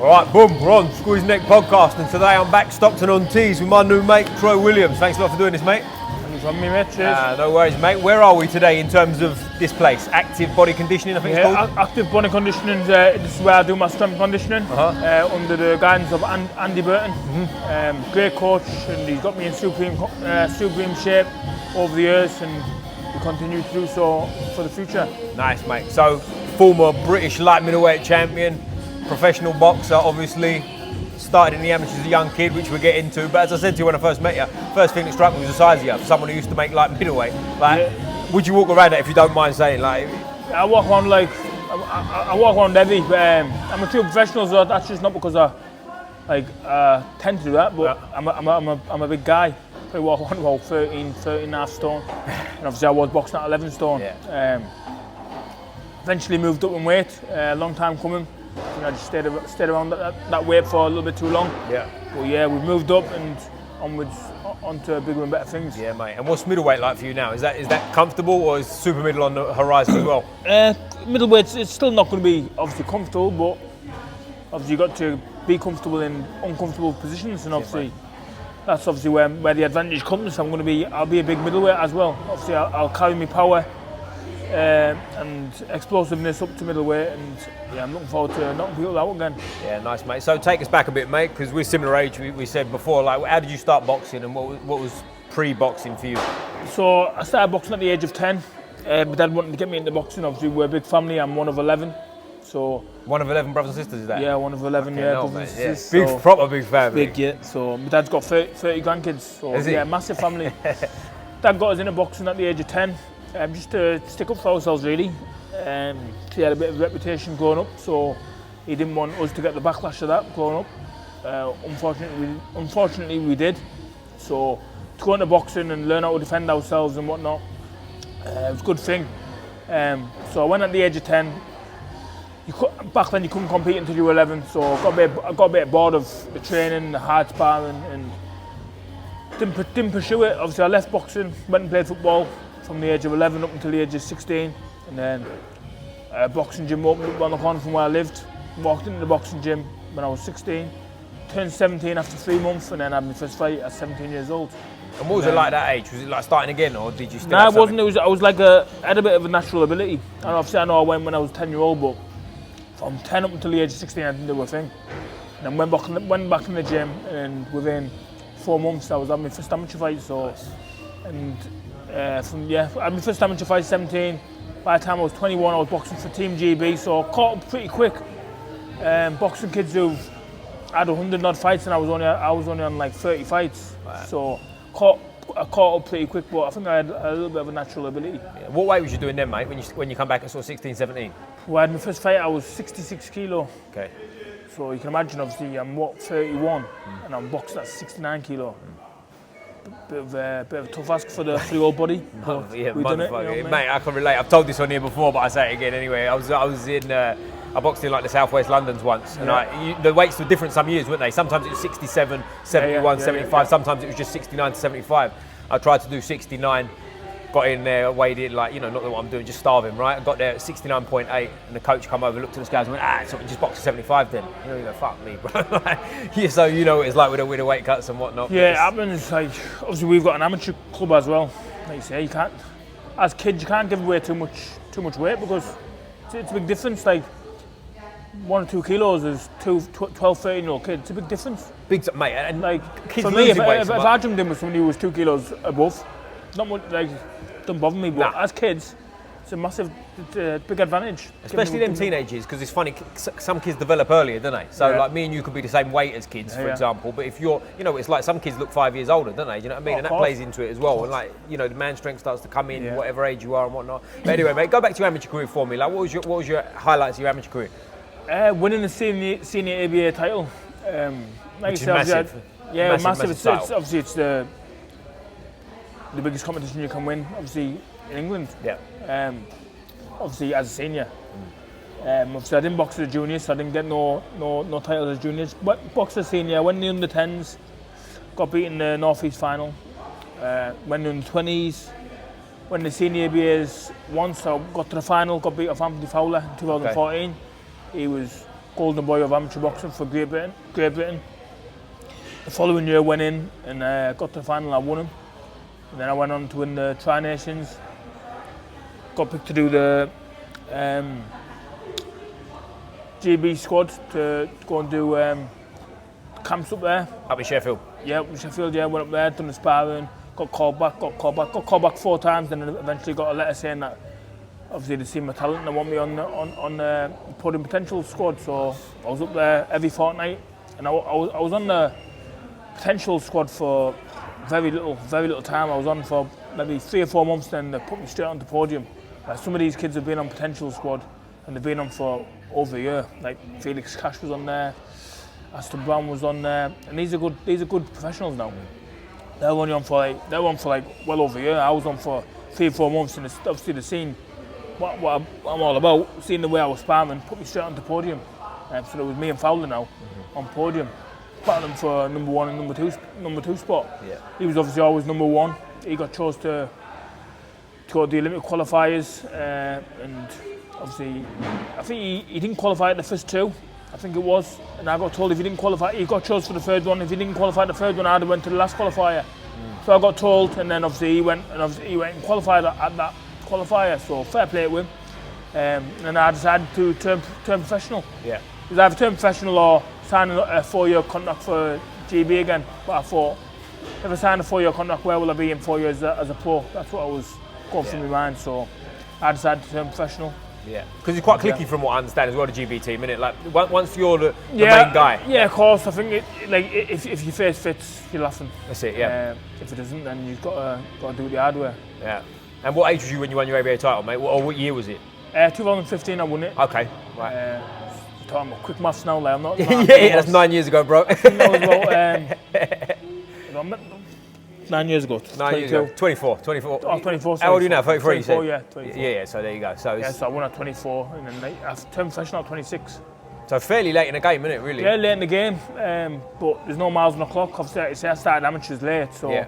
Alright, boom, we're on Squeeze Neck Podcast, and today I'm back Stockton-on-Tees with my new mate, Troy Williams. Thanks a lot for doing this, mate. Thanks for having me, mate. Cheers. No worries, mate. Where are we today in terms of this place? Active Body Conditioning, I think it's called? Active Body Conditioning, this is where I do my strength conditioning, under the guidance of Andy Burton. Great coach, and he's got me in supreme shape over the years, and we continue to do so for the future. Nice, mate. So, former British light middleweight champion, professional boxer, obviously. Started in the amateurs as a young kid, which we'll get into. But as I said to you when I first met you, first thing that struck me was the size of you. For someone who used to make light middleweight, would you walk around that if you don't mind saying? I walk around I walk around heavy. I'm a true professional, so that's just not because I tend to do that. But I'm a big guy. I walk around about 13 and a half stone, and obviously I was boxing at 11 stone. Eventually moved up in weight. A long time coming. I just stayed around that weight for a little bit too long. But we've moved up and onwards onto bigger and better things. Yeah, mate. And what's middleweight like for you now? Is that comfortable, or is super middle on the horizon as well? Middleweight, it's still not going to be obviously comfortable, but obviously you've got to be comfortable in uncomfortable positions, and obviously that's obviously where the advantage comes. I'll be a big middleweight as well. Obviously I'll carry my power and explosiveness up to middleweight, and I'm looking forward to knocking people out again. Yeah, nice, mate. So take us back a bit, mate, because we're similar age. We said before, how did you start boxing, and what was pre-boxing for you? So I started boxing at the age of 10. My dad wanted to get me into boxing. Obviously we're a big family. I'm one of 11. So one of 11 brothers and sisters, is that? Yeah, one of 11. Brothers and sisters. Big, proper big family. Big, yeah. So my dad's got 30 grandkids. So is it? Massive family. Dad got us into boxing at the age of 10. Just to stick up for ourselves, really. He had a bit of a reputation growing up, so he didn't want us to get the backlash of that growing up. Unfortunately, we did. So to go into boxing and learn how to defend ourselves and whatnot, it was a good thing. So I went at the age of 10. Back then you couldn't compete until you were 11, so I got a bit bored of the training, the hard sparring, and didn't pursue it. Obviously I left boxing, went and played football from the age of 11 up until the age of 16, and then a boxing gym opened up on the corner from where I lived. Walked into the boxing gym when I was 16, turned 17 after 3 months, and then had my first fight at 17 years old. And what was it like at that age? Was it like starting again, or did you still it wasn't. I had a bit of a natural ability. And obviously I know I went when I was 10-year-old, but from 10 up until the age of 16 I didn't do a thing. And then went back in the gym, and within 4 months I was having my first amateur fight. So, nice. And I had my first amateur fight 17. By the time I was 21, I was boxing for Team GB, so I caught up pretty quick. Boxing kids who've had 100 odd fights, and I was only on like 30 fights. Wow. So I caught up pretty quick, but I think I had a little bit of a natural ability. Yeah. What weight was you doing then, mate, when you come back at sort of 16, 17? Well, I had my first fight, I was 66 kilo. Okay. So you can imagine, obviously, I'm 31, and I'm boxing at 69 kilo. Bit of a tough ask for the old body. Yeah, mate, I can relate. I've told this on here before, but I say it again anyway. I boxed in like the Southwest Londons once, and the weights were different some years, weren't they? Sometimes it was 67, 71, 75. Sometimes it was just 69 to 75. I tried to do 69. Got in there, weighed in, not what I'm doing, just starving, right? I got there at 69.8, and the coach come over, looked at the scales and went, so we just boxed at 75 then. You go, fuck me, bro. So you know what it's like with the weight cuts and whatnot. Yeah, it happens. Obviously we've got an amateur club as well. Like you say, you can't, as kids, you can't give away too much weight, because it's a big difference. 1 or 2 kilos is 12, 13-year-old kids. It's a big difference. Big, mate, and kids for me, if I jumped in with somebody who was 2 kilos above, not much, doesn't bother me, but as kids, it's a big advantage. Especially them teenagers, because it's funny, some kids develop earlier, don't they? So me and you could be the same weight as kids, for example, but if you're, it's like some kids look 5 years older, don't they? You know what I mean? And that plays into it as well. And the man strength starts to come in, whatever age you are and whatnot. But anyway, mate, go back to your amateur career for me. What was your highlights of your amateur career? Winning the senior ABA title. Which is massive. Massive. It's obviously it's the biggest competition you can win, obviously, in England. Yeah. Obviously, as a senior. Obviously, I didn't box as a junior, so I didn't get no titles as juniors. But boxed as a senior, went in the under-10s, got beaten in the North East final. Went in the 20s, went in the senior ABAs once, so got to the final, got beat off Anthony Fowler in 2014. Okay. He was golden boy of amateur boxing for Great Britain. The following year went in and got to the final. I won him. And then I went on to win the Tri-Nations. Got picked to do the GB squad to go and do camps up there. Up in Sheffield? Yeah, up in Sheffield, yeah. Went up there, done the sparring, got called back 4 times, then eventually got a letter saying that obviously they see my talent and they want me on the podium potential squad. So I was up there every fortnight, and I was on the potential squad for very little time. I was on for maybe 3 or 4 months, then they put me straight on the podium. Some of these kids have been on potential squad and they've been on for over a year. Like Felix Cash was on there, Aston Brown was on there, and these are good professionals now. They're only on for like well over a year. I was on for 3 or 4 months, and it's obviously the scene what I'm all about. Seeing the way I was sparring, put me straight on the podium. So it was me and Fowler now on podium, battling for number 1 and number two spot. Yeah. He was obviously always number 1. He got chose to go to the Olympic qualifiers, and obviously I think he didn't qualify at the first 2. I think it was, and I got told if he didn't qualify, he got chose for the 3rd one. If he didn't qualify the 3rd one, I'd have went to the last qualifier. So I got told, and then obviously he went and qualified at that qualifier. So fair play to him. And I decided to turn professional. Yeah. It was either turn professional or sign a 4-year contract for GB again. But I thought, if I sign a 4-year contract, where will I be in 4 years as a pro? That's what I was going through my mind. So I decided to turn professional. Yeah, because it's quite clicky from what I understand as well, the GB team, isn't it? Like once you're the main guy. Yeah, of course. I think if your face fits, you're laughing. That's it. Yeah. If it doesn't, then you've got to do it the hard way. Yeah. And what age was you when you won your ABA title, mate? What year was it? 2015, I won it. Okay. Right. Talking about quick maths now, like I'm not. Yeah, that's 9 years ago, bro. That was about 9 years ago. 9 years ago. 24. Oh, 24. How old are you now? 33, you said? 24, yeah. 24. Yeah, so there you go. So I won at 24, and then I turned professional at 26. So fairly late in the game, isn't it, really? Yeah, late in the game, but there's no miles on the clock. Obviously, like I say, I started amateurs late, so I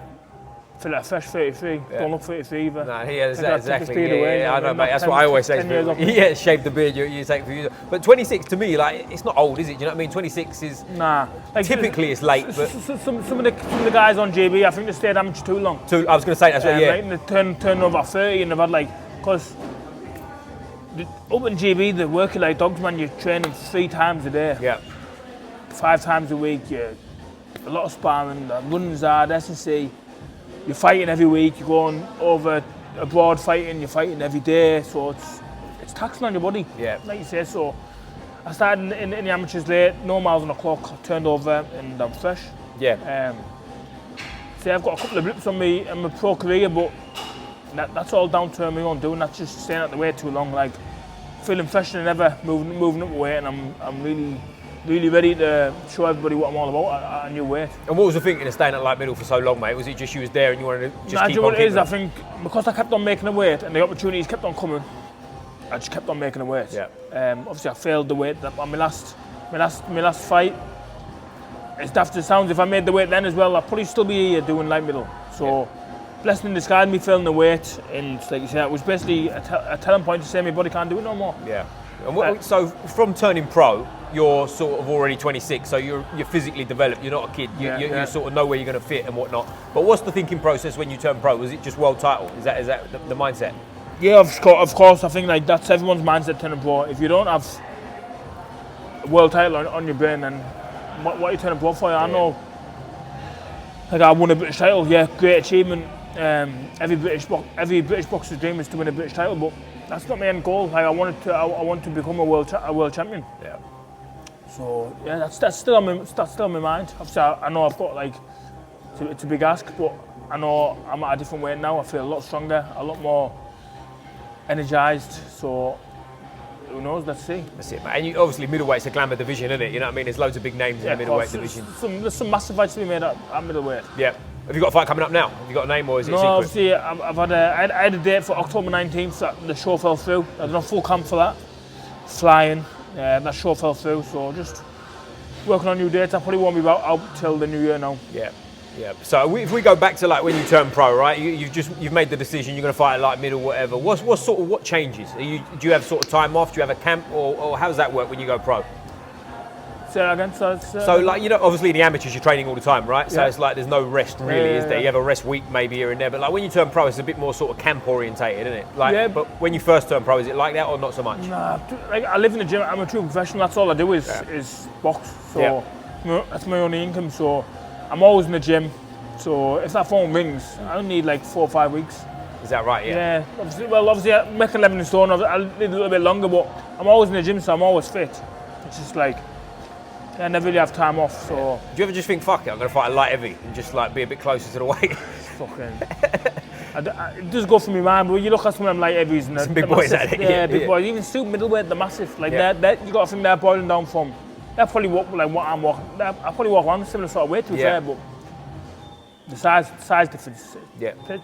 feel like a fresh 33. Yeah. Don't look 33 either. No, exactly. Yeah, I know, mate. That's what I always say. Yeah, shave the beard, you take for you. But 26 to me, like, it's not old, is it? Do you know what I mean? 26 is. Nah. Like, typically, it's late. But some of the guys on GB, I think they stayed amateur too long. I was going to say that's right. Yeah. Like, they turned over 30, and they've had because up in GB, they're working like dogs, man. You're training 3 times a day. Yeah. 5 times a week. A lot of sparring, runs hard, S&C. You're fighting every week. You're going over abroad fighting. You're fighting every day. So it's taxing on your body. Yeah. Like you say. So I started in the amateurs late. No miles on the clock. I turned over and I'm fresh. Yeah. I've got a couple of blips on my pro career, but that's all down to my own doing. That's just staying at the weight too long. Like feeling fresher than ever, moving up weight, and I'm really ready to show everybody what I'm all about at a new weight. And what was the thinking of staying at light middle for so long, mate? Was it just you was there and you wanted to just keep on what it is, I think because I kept on making the weight and the opportunities kept on coming, I just kept on making the weight. Yeah. Obviously I failed the weight on my last fight. It's daft as it sounds, if I made the weight then as well, I'd probably still be here doing light middle. So blessing in disguise, me failing the weight, and like you said, it was basically a telling point to say my body can't do it no more. Yeah. And so from turning pro, you're sort of already 26, so you're physically developed. You're not a kid. You sort of know where you're going to fit and whatnot. But what's the thinking process when you turn pro? Was it just world title? Is that the mindset? Yeah, of course. I think like that's everyone's mindset turning pro. If you don't have a world title on your brain, then what are you turning pro for? I know. Like I won a British title. Yeah, great achievement. Every British boxer's dream is to win a British title, but that's not my end goal. Like I want to become a world champion. Yeah. So yeah, that's still on my mind. Obviously, I know I've got it's a big ask, but I know I'm at a different weight now. I feel a lot stronger, a lot more energised. So who knows? Let's see. That's it, mate. And obviously middleweight's a glamour division, isn't it? You know what I mean? There's loads of big names in the middleweight division. There's some massive fights to be made at middleweight. Yeah. Have you got a fight coming up now? Have you got a name or is it secret? No, obviously I had a date for October 19th. The show fell through. I did a full camp for that. Flying. That show fell through. So just working on new dates. I probably won't be out till the new year now. Yeah. Yeah. So if we go back to like when you turn pro, right? You've made the decision. You're going to fight at like middle, whatever. What changes? Do you have sort of time off? Do you have a camp, or how does that work when you go pro? Say that again. So like, you know, obviously in the amateurs you're training all the time, right? So it's like there's no rest really, is there? You have a rest week maybe here and there, but like when you turn pro, it's a bit more sort of camp orientated, isn't it? Like, but when you first turn pro, is it like that or not so much? Nah, like I live in the gym. I'm a true professional. That's all I do is box. So that's my only income. So I'm always in the gym. So if that phone rings, I only need like 4 or 5 weeks. Is that right? Yeah. Obviously I make 11 in stone. I need a little bit longer, but I'm always in the gym, so I'm always fit. It's just like, I never really have time off. So. Do you ever just think, fuck it, I'm going to fight a light heavy and just like be a bit closer to the weight? Fucking. It does go through my mind, but you look at some of them light heavies and some big boys at it. Yeah, big boys. Even super middleweight, they're massive. Like that, you got to think they're boiling down from. They're probably what I'm walking. I probably walk around a similar sort of weight to be fair, but the size difference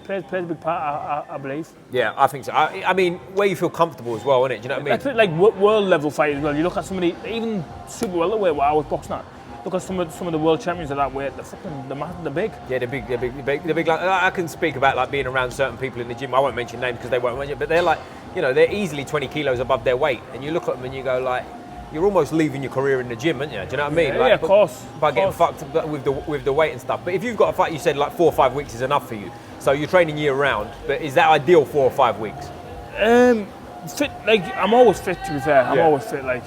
plays a big part, I believe. Yeah, I think so. I mean, where you feel comfortable as well, innit? Do you know what I mean? It's like world level fight as well. You look at somebody, even super welterweight, where I was boxing at. Look at some of the world champions of that weight. They're big. Yeah, they're big. Like, I can speak about like being around certain people in the gym. I won't mention names because they won't mention it, but they're like, you know, they're easily 20 kilos above their weight, and you look at them and you go like, you're almost leaving your career in the gym, aren't you? Do you know what I mean? Yeah, of course. By getting fucked with the weight and stuff. But if you've got a fight, you said like 4 or 5 weeks is enough for you. So you're training year round. But is that ideal 4 or 5 weeks? Fit, like I'm always fit to be fair. I'm always fit. Like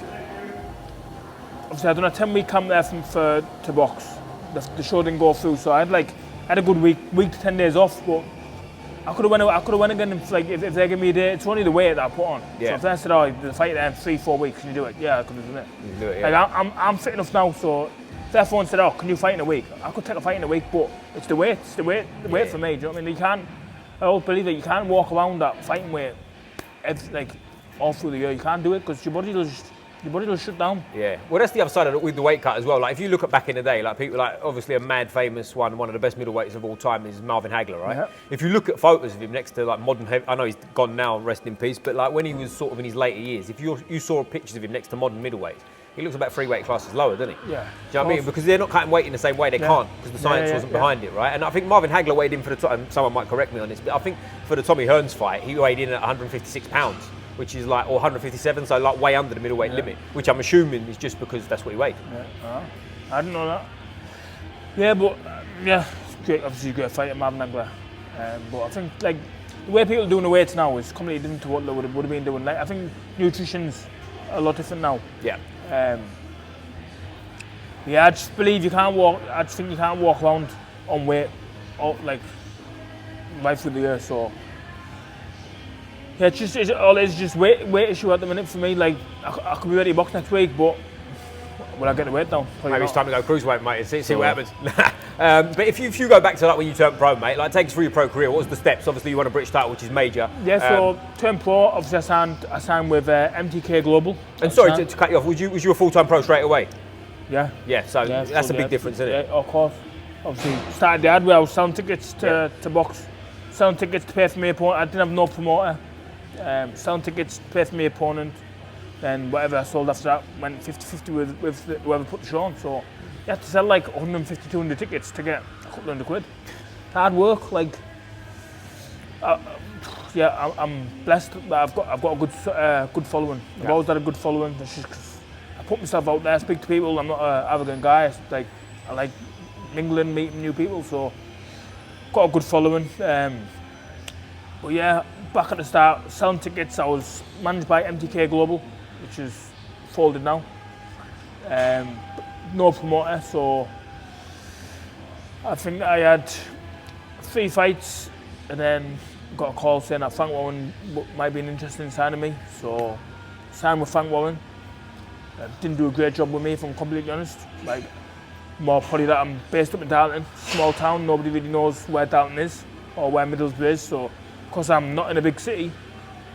obviously I done a 10-week camp there to box. The show didn't go through, so I had a good week to 10 days off. But I could have went again if they give me a day. It's only the weight that I put on. Yeah. So if they said, "Oh, the fight there in 3-4 weeks, can you do it?" Yeah, I could have done it. You can do it. Yeah. Like I'm fit enough now, so if their phone said, "Oh, can you fight in a week?" I could take a fight in a week, but it's the weight. It's the weight for me. Do you know what I mean? You can't. I always believe that you can't walk around that fighting weight all through the year. You can't do it because your body will shut down. Yeah. Well, that's the other side of it with the weight cut as well. Like if you look at back in the day, like people like obviously a mad famous one of the best middleweights of all time is Marvin Hagler, right? Yeah. If you look at photos of him next to like modern heavy, I know he's gone now, rest in peace, but like when he was sort of in his later years, if you saw pictures of him next to modern middleweights, he looks about 3 weight classes lower, doesn't he? Yeah. Do you know what I mean? Because they're not cutting weight in the same way. They can't because the science wasn't behind it, right? And I think Marvin Hagler weighed in for someone might correct me on this, but I think for the Tommy Hearns fight, he weighed in at 156 pounds. Which is like, or 157, so like way under the middleweight limit, which I'm assuming is just because that's what he weighed. Yeah, I didn't know that. Yeah, but it's great. Obviously, great fight at Marvin Hagler. But I think like the way people are doing the weights now is completely different to what they would have been doing. Like I think nutrition's a lot different now. Yeah. I just believe you can't walk. I just think you can't walk around on weight, like right through the year. So. Yeah, it's just weight issue at the minute for me. Like I could be ready to box next week, but will I get the weight down? Maybe it's time to go cruiserweight, mate. See what happens. But if you go back to like when you turned pro, mate, like take us through your pro career. What was the steps? Obviously, you won a British title, which is major. Yeah, so turned pro. Obviously, I signed with MTK Global. And sorry to cut you off. Was you a full-time pro straight away? Yeah. Yeah. So that's a big difference, isn't it? Yeah, of course. Obviously, started the ad where I was selling tickets to box, selling tickets to pay for my opponent. I didn't have no promoter. Selling tickets, pay for my opponent, then whatever I sold after that went 50-50 with whoever put the show on. So you had to sell like 150, 200 tickets to get a couple £100. Hard work, like I'm blessed that I've got a good following. I've always had a good following. It's just 'cause I put myself out there, speak to people. I'm not an arrogant guy. Like I like mingling, meeting new people. So got a good following. But yeah, back at the start, selling tickets, I was managed by MTK Global, which is folded now. No promoter, so I think I had 3 fights and then got a call saying that Frank Warren might be interested in signing me. So signed with Frank Warren. Didn't do a great job with me, if I'm completely honest. Like, more probably that I'm based up in Darlington, small town, nobody really knows where Darlington is or where Middlesbrough is. So because I'm not in a big city,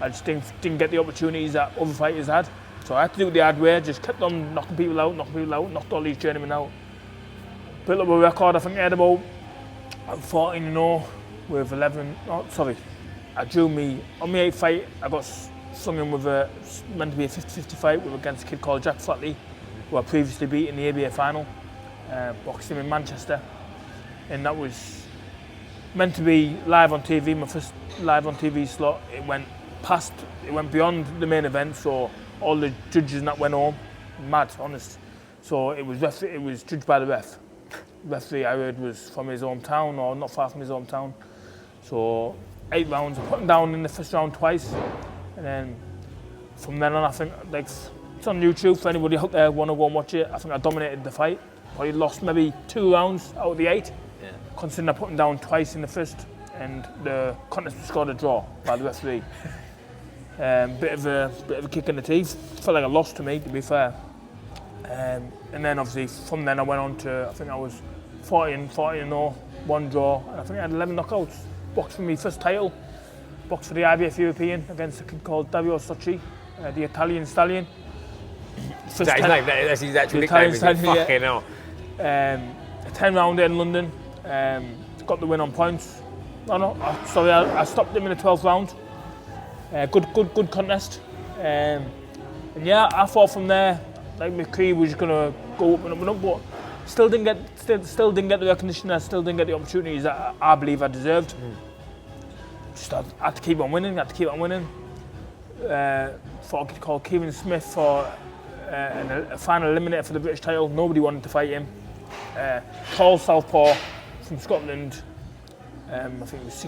I just didn't get the opportunities that other fighters had. So I had to do it the hard way, just kept on knocking people out, knocked all these journeymen out. Built up a record, I think I had about 14-0 with 11, I drew me, on my 8th fight, I got slung in with meant to be a 50-50 fight against a kid called Jack Flatley, who I previously beat in the ABA final, boxing in Manchester. And that was meant to be live on TV, my first live on TV slot. It went beyond the main event, so all the judges and that went home. Mad, honest. So it was judged by the ref. Referee I heard was from his hometown or not far from his hometown. So 8 rounds, I put him down in the first round twice, and then from then on I think like it's on YouTube for anybody out there want to go and watch it. I think I dominated the fight. Probably lost maybe 2 rounds out of the 8. Yeah. Considering I put him down twice in the first, and the contest was scored a draw by the referee. Bit of a kick in the teeth. Felt like a loss to me, to be fair. And then obviously from then I went on to, I think I was 40-0, 1 draw, and I think I had 11 knockouts. Boxed for my first title. Boxed for the IBF European against a kid called Dario Socci, the Italian stallion. Is that his name? That's his actual nickname, is it? Fucking hell. A 10-rounder in London. Got the win on points. I stopped him in the 12th round. Good contest. And yeah, I thought from there, like my career was going to go up and up and up, but still didn't get the recognition. I still didn't get the opportunities that I believe I deserved. Just had to keep on winning. Fought a kid called Kevin Smith for a final eliminator for the British title. Nobody wanted to fight him. Tall southpaw from Scotland. I think it was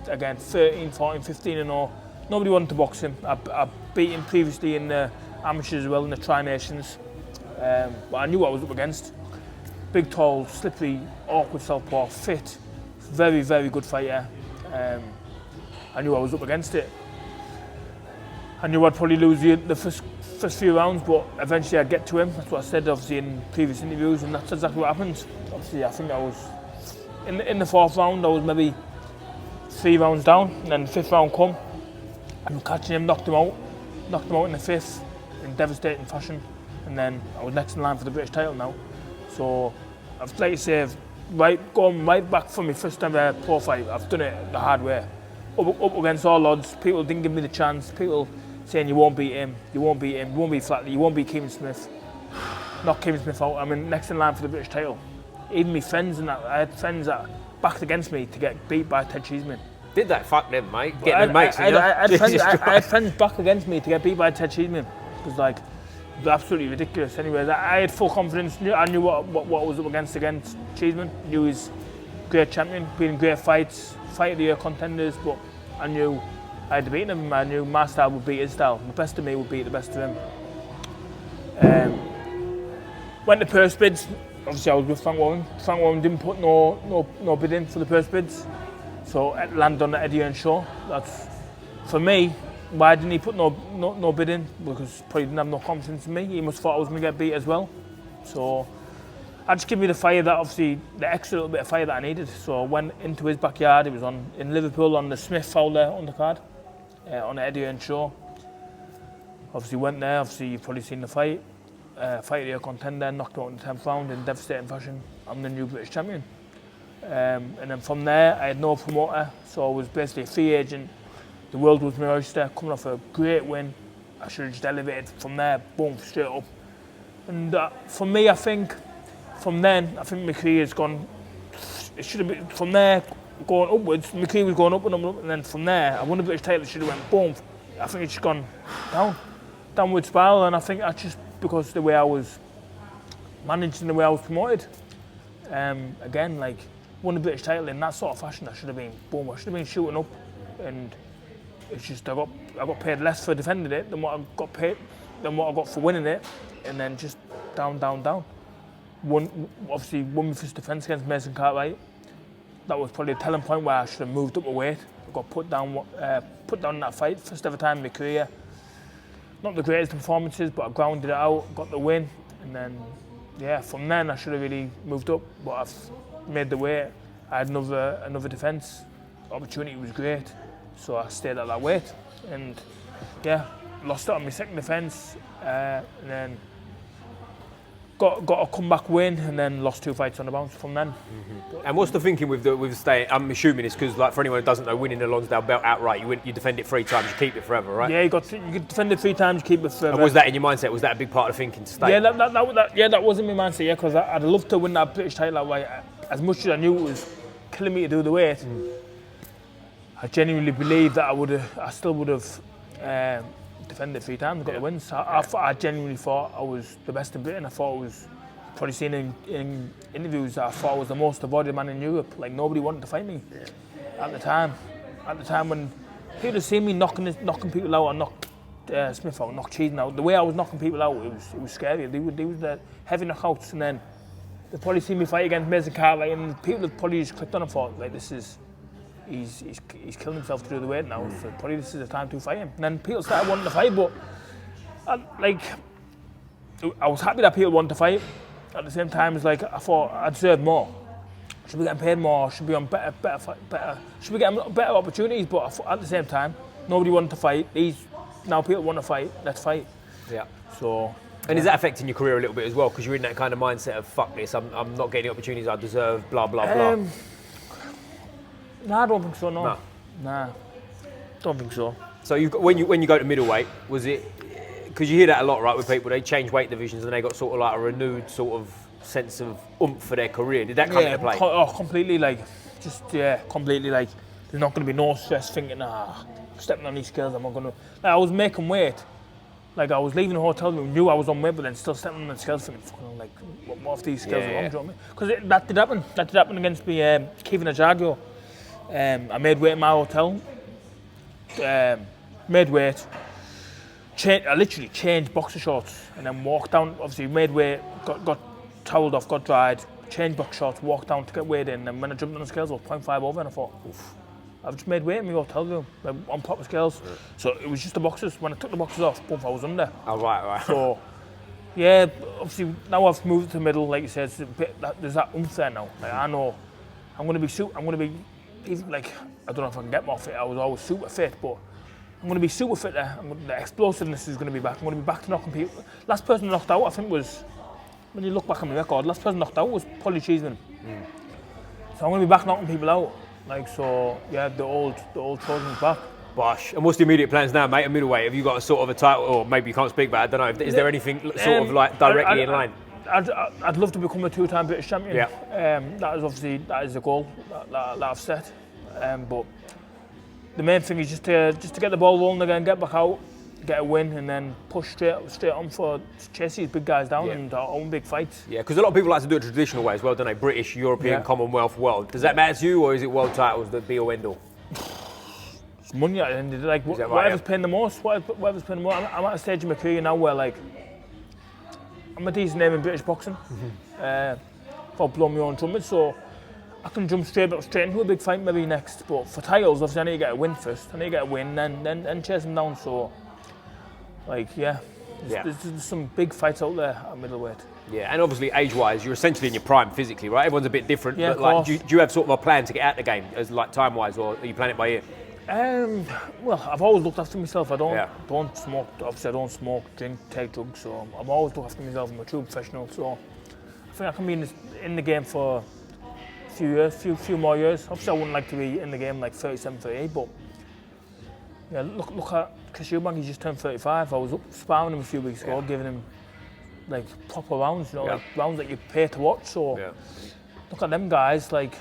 13, 14, 15-0. Nobody wanted to box him. I beat him previously in the amateurs as well, in the Tri-Nations. But I knew what I was up against. Big, tall, slippery, awkward southpaw, fit, very, very good fighter. I knew I was up against it. I knew I'd probably lose the first few rounds, but eventually I'd get to him. That's what I said, obviously, in previous interviews, and that's exactly what happened. Obviously, I think I was in the 4th round. I was maybe 3 rounds down, and then the 5th round come. I'm catching him, knocked him out in the 5th in devastating fashion, and then I was next in line for the British title now. So I've, like you say, going right back from my first ever pro fight. I've done it the hard way, up against all odds. People didn't give me the chance. People saying you won't beat him, you won't beat Flatley, you won't beat Kevin Smith. Knock Kevin Smith out. I'm in next in line for the British title. Even my friends and that, I had friends that backed against me to get beat by Ted Cheeseman. Did that? Fuck them, mate. Getting them mates. I had friends back against me to get beat by Ted Cheeseman. It was like, it was absolutely ridiculous. Anyways, I had full confidence. I knew what I was up against Cheeseman. Knew he was a great champion, been in great fights, fight of the year contenders, but I knew I had to beat him. I knew my style would beat his style. The best of me would beat the best of him. Went to purse bids. Obviously, I was with Frank Warren. Frank Warren didn't put no bid in for the purse bids. So it landed on the Eddie Earn show. That's, for me, why didn't he put no bid in? Because he probably didn't have no confidence in me. He must have thought I was going to get beat as well. So I just give me the fire that, obviously, the extra little bit of fire that I needed. So I went into his backyard. It was in Liverpool on the Smith Fowler undercard on the Eddie Earn show. Obviously went there. Obviously you've probably seen the fight. Fight of the year contender, knocked out in the 10th round in devastating fashion. I'm the new British champion. And then from there, I had no promoter, so I was basically a free agent. The world was my oyster, coming off a great win. I should have just elevated from there, boom, straight up. And for me, I think, from then, I think my career has gone, it should have been, from there, going upwards, my career was going up and up and up, and then from there, I won the British title, it should have went boom. I think it's just gone downward spiral, and I think that's just because the way I was managed and the way I was promoted. Again, like, won the British title in that sort of fashion, I should have been boom. I should have been shooting up, and it's just I got paid less for defending it than what I got paid, than what I got for winning it, and then just down. Obviously won my first defence against Mason Cartwright. That was probably a telling point where I should have moved up a weight. I got put down in that fight, first ever time in my career. Not the greatest performances, but I grounded it out, got the win, and then yeah, from then I should have really moved up, but I've made the weight. I had another defence. The opportunity was great, so I stayed at that weight, and yeah, lost it on my second defence, and then got a comeback win, and then lost 2 fights on the bounce from then. Mm-hmm. And what's the thinking with staying? I'm assuming it's because, like, for anyone who doesn't know, winning the Lonsdale belt outright, you defend it 3 times, you keep it forever, right? Yeah, you could defend it 3 times, you keep it forever. And was that in your mindset? Was that a big part of thinking to stay? Yeah, that was in my mindset. Yeah, because I'd love to win that British title that way. As much as I knew it was killing me to do the weight, I genuinely believe that I still would have defended 3 times, got the wins. So I genuinely thought I was the best in Britain. I thought I was, probably seen in interviews, that I thought I was the most avoided man in Europe. Like, nobody wanted to fight me at the time. At the time when people had seen me knocking people out, and knock Smith out, knock Cheatham out, the way I was knocking people out, it was scary. They was the heavy knockouts, and then they probably seen me fight against Mason Cartwright, and people had probably just clicked on and thought, like, this is, he's killing himself to do the weight now, so probably this is the time to fight him. And then people started wanting to fight, but I was happy that people wanted to fight. At the same time, it's like, I thought I deserved more. Should be getting paid more, should be on better, should be getting better opportunities, but at the same time, nobody wanted to fight. Now people want to fight, let's fight. Yeah. So. And is that affecting your career a little bit as well? Because you're in that kind of mindset of, fuck this, I'm not getting the opportunities I deserve, blah, blah, blah. Nah, I don't think so, no. Nah, don't think so. So when you go to middleweight, was it, because you hear that a lot, right, with people, they change weight divisions and they got sort of like a renewed sort of sense of oomph for their career. Did that come into play? Completely, like, completely, like, there's not going to be no stress thinking, stepping on these scales, I'm not going to. Like, I was making weight. Like, I was leaving the hotel room, knew I was on weight, but then still stepping on the scales thinking, like, what if these scales are wrong, do you know what I mean? Because that did happen. That did happen against me, Kevin Ajagio. I made weight in my hotel. Made weight. I literally changed boxer shorts and then walked down. Obviously, made weight, got towelled off, got dried, changed boxer shorts, walked down to get weighed in. And when I jumped on the scales, I was 0.5 over, and I thought, oof, I've just made weight in my hotel room, like, on proper scales. Yeah. So it was just the boxers. When I took the boxers off, boom, I was under. Oh, right. So, yeah, obviously now I've moved to the middle, like you said, there's that oomph there now. Like, I know I'm going to be, even, like, I don't know if I can get more fit. I was always super fit, but I'm going to be super fit there. The explosiveness is going to be back. I'm going to be back to knocking people. Last person knocked out, I think, was, when you look back on my record, last person knocked out was Polly Cheeseman. So I'm going to be back knocking people out. Like, so, yeah, the old Trojan's back. Bosh. And what's the immediate plans now, mate, at middleweight? Have you got a sort of a title, or maybe you can't speak about it, I don't know. Is there anything sort of like directly in line? I'd love to become a 2-time British champion. Yeah. That is the goal that I've set. But the main thing is just to get the ball rolling again, get back out, get a win, and then push straight on for chase these big guys down and own big fights. Yeah, because a lot of people like to do it the traditional way as well, don't they? British, European, Commonwealth, world. Does that matter to you, or is it world titles that be or end all? It's money at the end of the day. Like, whatever's paying the most. Whatever's paying the most. I'm at a stage in my career now where, like, I'm a decent name in British boxing. For blowing my own trumpet, so I can jump straight into a big fight maybe next. But for titles, obviously I need to get a win first. I need to get a win, then chase them down. So, like, there's some big fights out there at middleweight. Yeah, and obviously age-wise, you're essentially in your prime physically, right? Everyone's a bit different. Yeah, but like, do you have sort of a plan to get out the game, as like time-wise, or are you planning it by ear? Well, I've always looked after myself. I don't smoke. Obviously, I don't smoke, drink, take drugs. So I've always looked after myself. I'm a true professional. So I think I can be in the game for a few years, few more years. Obviously, I wouldn't like to be in the game like 37, 38, but yeah, look at Chris Eubank. He's just turned 35. I was up sparring him a few weeks ago, giving him like proper rounds, you know, like rounds that you pay to watch. So look at them guys, like.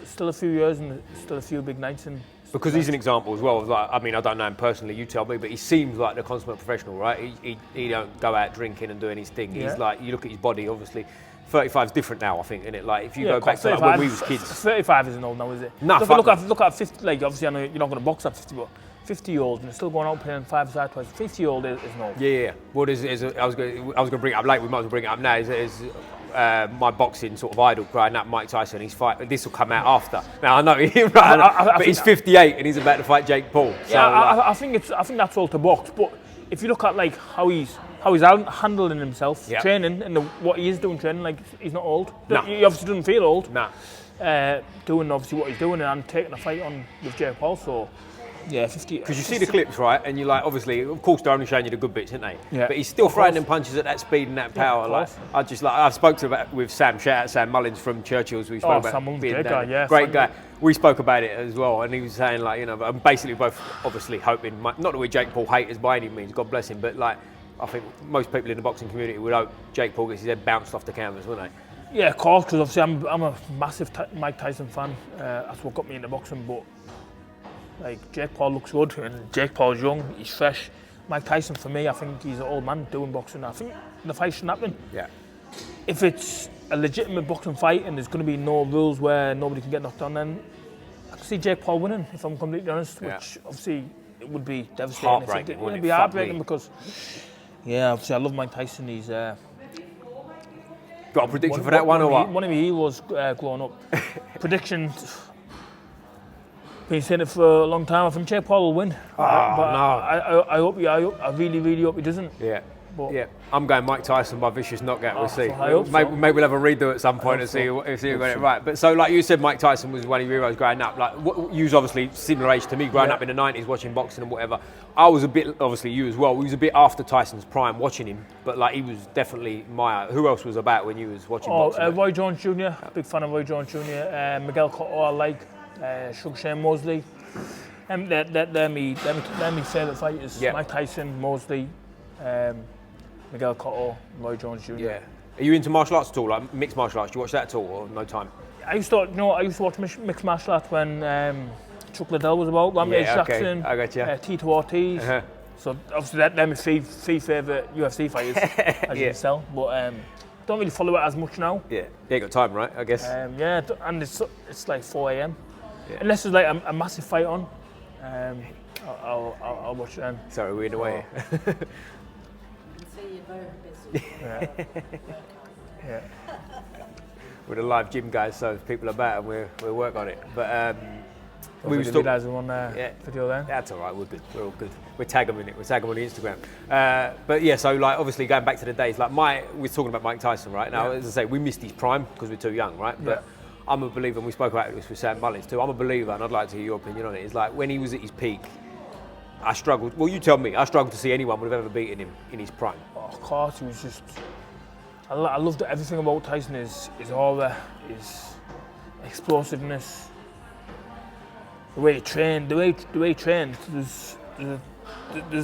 Still a few years and still a few big nights. Because he's an example as well. Like, I mean, I don't know him personally, you tell me, but he seems like the consummate professional, right? He don't go out drinking and doing his thing. He's like, you look at his body, obviously, 35 is different now, I think, isn't it? Like, if you go back to like, when we was kids. 35 isn't old now, is it? No, look at 50, like, obviously I know you're not going to box at 50, but 50-year-olds and they're still going out playing 5-a-side twice. 50-year-old is old. Yeah. Well, I was going to bring it up late, we might as well bring it up now, is my boxing sort of idol growing up, Mike Tyson, his fight. This will come out after. Now I know him, right? But he's 58 and he's about to fight Jake Paul. So, I think that's all to box. But if you look at like how he's handling himself, training, and what he is doing training, like he's not old. No. He obviously doesn't feel old. Nah. Doing obviously what he's doing and taking a fight on with Jake Paul. So. Yeah, 50. Because you see the clips, right, and you're like, obviously, of course, they're only showing you the good bits, aren't they? Yeah. But he's still throwing them punches at that speed and that power. I've spoken with Sam. Shout out Sam Mullins from Churchill's. We spoke about Sam Mullins, great guy. We spoke about it as well, and he was saying like, you know, I'm basically both obviously hoping, not that we're Jake Paul haters by any means, God bless him, but like, I think most people in the boxing community would hope Jake Paul gets his head bounced off the canvas, wouldn't they? Yeah, of course, because obviously I'm a massive Mike Tyson fan. That's what got me into boxing, but. Like Jake Paul looks good, and Jake Paul's young, he's fresh. Mike Tyson, for me, I think he's an old man doing boxing. I think the fight shouldn't happen. Yeah. If it's a legitimate boxing fight and there's going to be no rules where nobody can get knocked down, then I can see Jake Paul winning, if I'm completely honest, which obviously it would be devastating. Heartbreaking, it would be heartbreaking because, obviously I love Mike Tyson. He's got a prediction for that one or what? One of my heroes growing up. Predictions. Been saying it for a long time. I think Jake Paul will win. I hope I really hope he doesn't. Yeah. But I'm going Mike Tyson by vicious knockout. We'll see. Maybe we'll have a redo at some point and see if we got it right. But so, like you said, Mike Tyson was one of your heroes growing up. Like you was obviously similar age to me, growing up in the '90s, watching boxing and whatever. I was a bit, obviously you as well. We was a bit after Tyson's prime watching him, but like he was definitely my. Who else was about when you was watching boxing? Roy Jones Jr. Big fan of Roy Jones Jr. Miguel Cotto, I like. Sugar Shane Mosley. They're my favourite fighters. Mike Tyson, Mosley. Miguel Cotto, Roy Jones Jr. Yeah. Are you into martial arts at all, like mixed martial arts? Do you watch that at all, or no time? I used to watch mixed martial arts when Chuck Liddell was about. Rampage Jackson, I got you. Tito Ortiz. So obviously they're my three favourite UFC fighters, as you can tell. But don't really follow it as much now. Yeah, you got time, right? I guess. And it's like 4 a.m. Unless there's like a massive fight on, I'll watch it then. Sorry, we're in the way. Yeah. We're the live gym guys, so if people are about and we'll work on it. But we was talking on video then. That's all right. We're good. We're all good. We'll tag them in it. We'll tag them on the Instagram. But yeah, so like obviously going back to the days, like we're talking about Mike Tyson right now. As I say, we missed his prime because we're too young, right? But I'm a believer, and we spoke about this with Sam Mullins too. I'm a believer, and I'd like to hear your opinion on it. It's like when he was at his peak, I struggled. Well, you tell me. I struggled to see anyone would have ever beaten him in his prime. Oh, of course, he was just. I loved everything about Tyson. Is all the his explosiveness, the way he trained, the way he trained. There's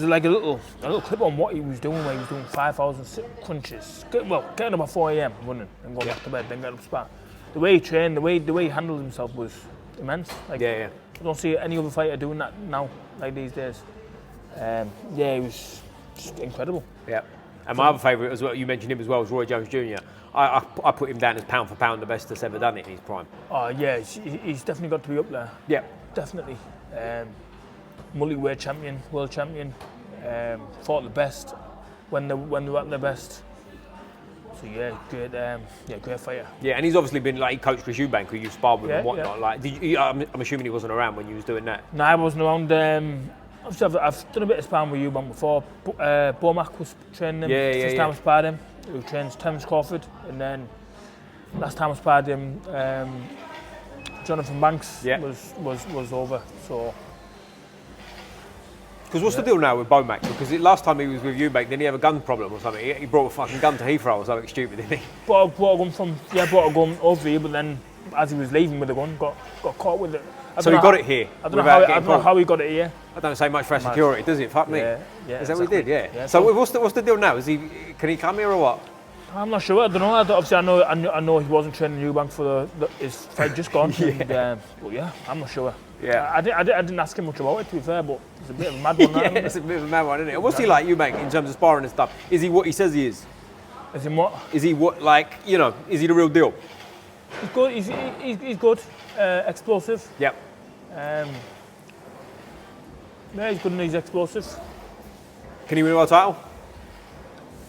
like a little clip on what he was doing where he was doing 5,000 crunches. Getting up at 4 a.m. running and going back to bed, then getting up spar. The way he trained, the way he handled himself was immense. Like, I don't see any other fighter doing that now, like these days. He was just incredible. Yeah. And my other favourite as well, you mentioned him as well, was Roy Jones Jr. I put him down as pound for pound the best that's ever done it in his prime. Oh yeah, he's definitely got to be up there. Yeah. Definitely. Multi-weight champion, world champion, fought the best when they were at their best. So great fighter. Yeah, and he's obviously been like he coached Chris Eubank, who you sparred with and whatnot. Like, I'm assuming he wasn't around when you was doing that. No, I wasn't around. Obviously, I've done a bit of sparring with Eubank before. Bomac was training him. First time I sparred him, who trains Terence Crawford, and then last time I sparred him, Jonathan Banks was over. So. Because what's the deal now with Bomac? Because last time he was with Eubank, didn't he have a gun problem or something? He brought a fucking gun to Heathrow or something stupid, didn't he? Brought a gun over here, but then as he was leaving with the gun, got caught with it. So he got it here? I don't know how he got it here. I don't say much for security, does it? Fuck me. Yeah, is that what he did? Yeah. So what's the deal now? Can he come here or what? I'm not sure. I don't know. Obviously, I know he wasn't training Eubank for his fight just gone. But yeah, I'm not sure. Yeah. I didn't ask him much about it, to be fair, but it's a bit of a mad one. It's a bit of a mad one, isn't it? What's he like, Eubank, in terms of sparring and stuff? Is he what he says he is? Is he what? Is he what, like, is he the real deal? He's good. He's good. Explosive. Yep. He's good and he's explosive. Can he win a world title?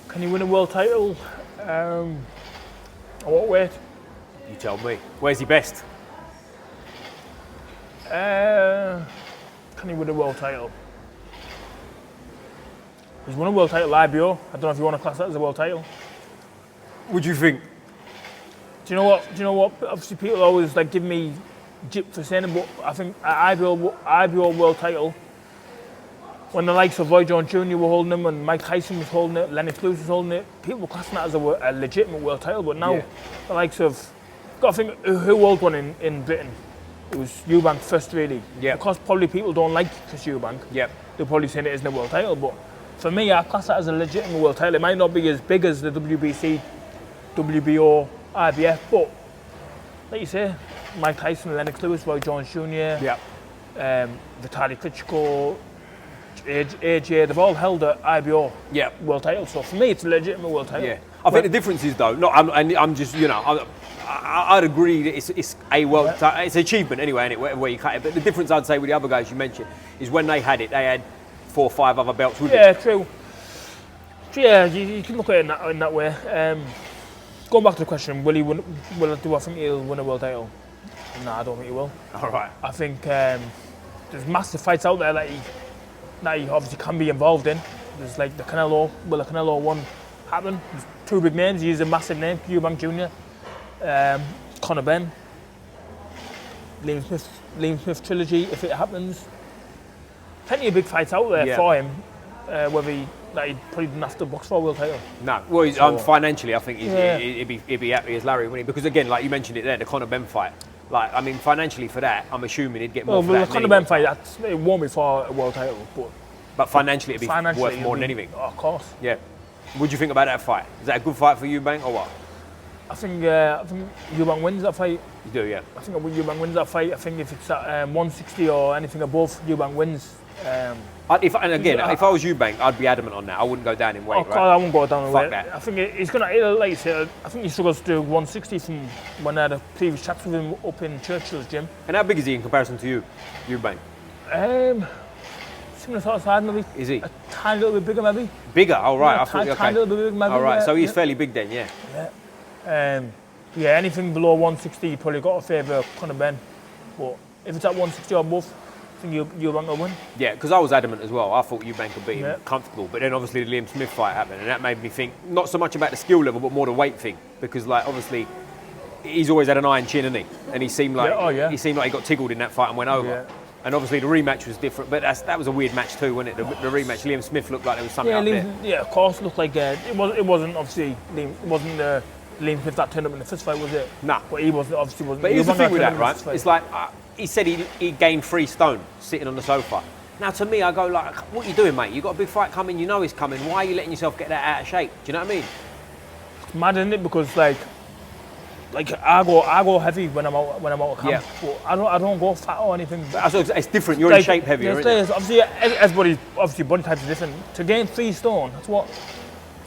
Can he win a world title? At what weight? You tell me. Where's he best? Can he win a world title? He's won a world title IBO. I don't know if you want to class that as a world title. What do you think? Do you know what? Obviously, people always like give me jip for saying it, but I think an IBO world title, when the likes of Roy Jones Jr. were holding them, and Mike Tyson was holding it, Lennox Lewis was holding it, people were classing that as a legitimate world title. But now, the likes of, got to think who held one in Britain. It was Eubank first, really. Yeah. Because probably people don't like Chris Eubank. Yep. They're probably saying it isn't a world title, but for me, I class that as a legitimate world title. It might not be as big as the WBC, WBO, IBF, but like you say, Mike Tyson, Lennox Lewis, Roy Jones Jr. Yep. Vitaly Klitschko, AJ, they've all held an IBO world title. So for me, it's a legitimate world title. Yeah, I think the difference is though. No, I'm just I'd agree that it's a world. It's an achievement anyway, isn't it, where you cut it. But the difference I'd say with the other guys you mentioned is when they had 4 or 5 other belts. Yeah, true. Yeah, you can look at it in that way. Going back to the question, do I think he'll win a world title? No, I don't think he will. All right. I think there's massive fights out there that he obviously can be involved in. There's like the Canelo one happen? There's 2 big names. He's a massive name, Eubank Jr., Conor Benn, Liam Smith trilogy, if it happens. Plenty of big fights out there for him, whether he probably didn't have to box for a world title. No, well, financially, I think he'd be happy as Larry, wouldn't he? Because again, like you mentioned it there, the Conor Benn fight. Like, I mean, financially for that, I'm assuming he'd get more for that. The Conor Benn fight, it won't be for a world title, but financially it'd be worth more than anything. Oh, of course. Yeah. What do you think about that fight? Is that a good fight for Eubank or what? I think Eubank wins that fight. You do, yeah. I think Eubank wins that fight. I think if it's at 160 or anything above, Eubank wins. If I was Eubank, I'd be adamant on that. I wouldn't go down in weight. Right? I wouldn't go down in weight. That. I think he's gonna, like you said, I think he struggles to do 160 from when I had a previous chats with him up in Churchill's gym. And how big is he in comparison to you, Eubank? Similar sort of size, maybe. Is he? A tiny little bit bigger, maybe. Bigger? Oh, right. Yeah, I thought, okay. Tiny little bit bigger, maybe. All right. So he's fairly big then, yeah. Yeah. Anything below 160, you probably got to favour Conor Benn. But if it's at 160 or above, I think Eubank will win. Yeah, because I was adamant as well. I thought Eubank would beat him comfortable. But then obviously the Liam Smith fight happened, and that made me think not so much about the skill level, but more the weight thing. Because like obviously he's always had an iron chin, hasn't he? And he seemed like he got tickled in that fight and went over. Yeah. And obviously the rematch was different, but that was a weird match too, wasn't it? The rematch, Liam Smith looked like there was something up there. Yeah, of course, it looked like it wasn't obviously Liam Smith that turned up in the fist fight, was it? Nah. But he wasn't. But here's the thing with that, right? It's like he said he gained 3 stone sitting on the sofa. Now to me, I go like, what are you doing, mate? You got a big fight coming. You know it's coming. Why are you letting yourself get that out of shape? Do you know what I mean? It's mad, isn't it? Because like I go heavy when I'm out of camp. Yeah. But I don't go fat or anything. It's different. You're in shape heavier, isn't it? Obviously, everybody body types are different. To gain 3 stone, that's what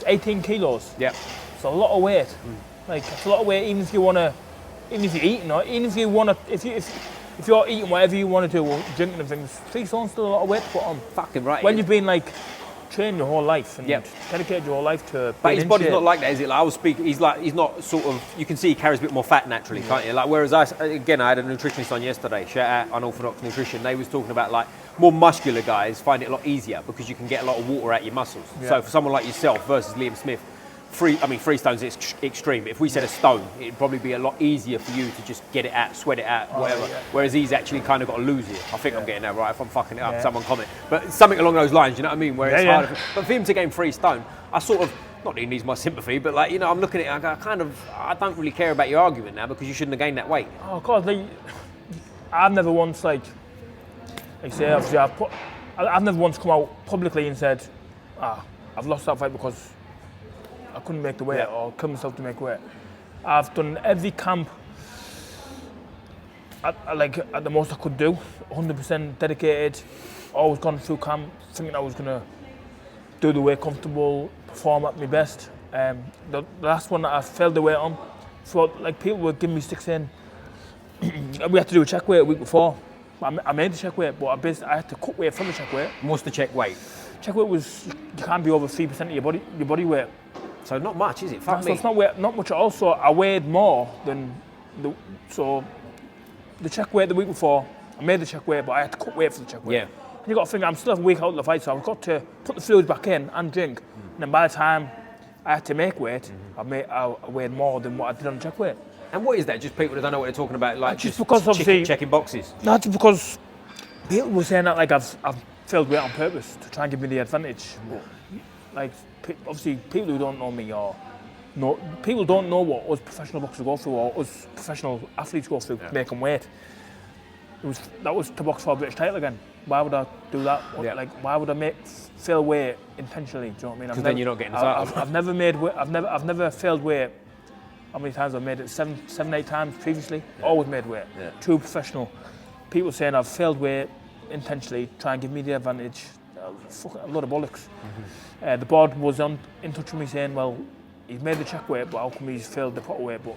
18 kilos. Yeah. It's a lot of weight. Like it's a lot of weight. Even if you're eating, or even if you want to, if you're eating whatever you want to do, or drinking and things, 3 stone's still a lot of weight to put on. Fucking right. When you've been like trained your whole life and dedicated your whole life to. But his body's not like that, is it? Like I was speaking, he's not sort of. You can see he carries a bit more fat naturally, can't you? Like whereas I had a nutritionist on yesterday. Shout out Unorthodox Nutrition. They was talking about like more muscular guys find it a lot easier because you can get a lot of water out your muscles. Yeah. So for someone like yourself versus Liam Smith. 3 stones is extreme. If we said a stone, it'd probably be a lot easier for you to just get it out, sweat it out, whatever. Yeah. Whereas he's actually kind of got to lose it. I think I'm getting that right. If I'm fucking it up, someone comment. But something along those lines, you know what I mean? Where it's harder. But for him to gain 3 stone, I sort of, not that he needs my sympathy, but like, you know, I'm looking at it, I don't really care about your argument now because you shouldn't have gained that weight. Oh, of course. I've never once, like I say, obviously, I've never once come out publicly and said, I've lost that fight because I couldn't make the weight or killed myself to make weight. I've done every camp at the most I could do, 100% dedicated, always gone through camp thinking I was going to do the weight comfortable, perform at my best. The last one that I failed the weight on, so like people were giving me sticks in. We had to do a check weight a week before. I made the check weight, but I had to cut weight from the check weight. What's the check weight? Check weight was, you can't be over 3% of your body weight. So not much, is it? So it's not much at all. So I weighed more than the check weight the week before. I made the check weight, but I had to cut weight for the check weight. Yeah. And you got to think I'm still a week out of the fight, so I've got to put the fluids back in and drink. And then by the time I had to make weight, I weighed more than what I did on the check weight. And what is that? Just people that don't know what they're talking about, like just because obviously checking boxes. Not because people were saying that like I've filled weight on purpose to try and give me the advantage. Like obviously people who don't know me people don't know what us professional boxers go through or us professional athletes go through making weight. That was to box for a British title again. Why would I do that? Yeah. Like why would I fill weight intentionally? Do you know what I mean? Because then you're not getting the title. I've never made weight. I've never failed weight. How many times I've made it? 7, 8 times previously. Yeah. Always made weight. Yeah. True professional. People saying I've failed weight intentionally try and give me the advantage. A lot of bollocks. The board was in touch with me saying, well, he's made the check weight, but how come he's failed the pot weight? But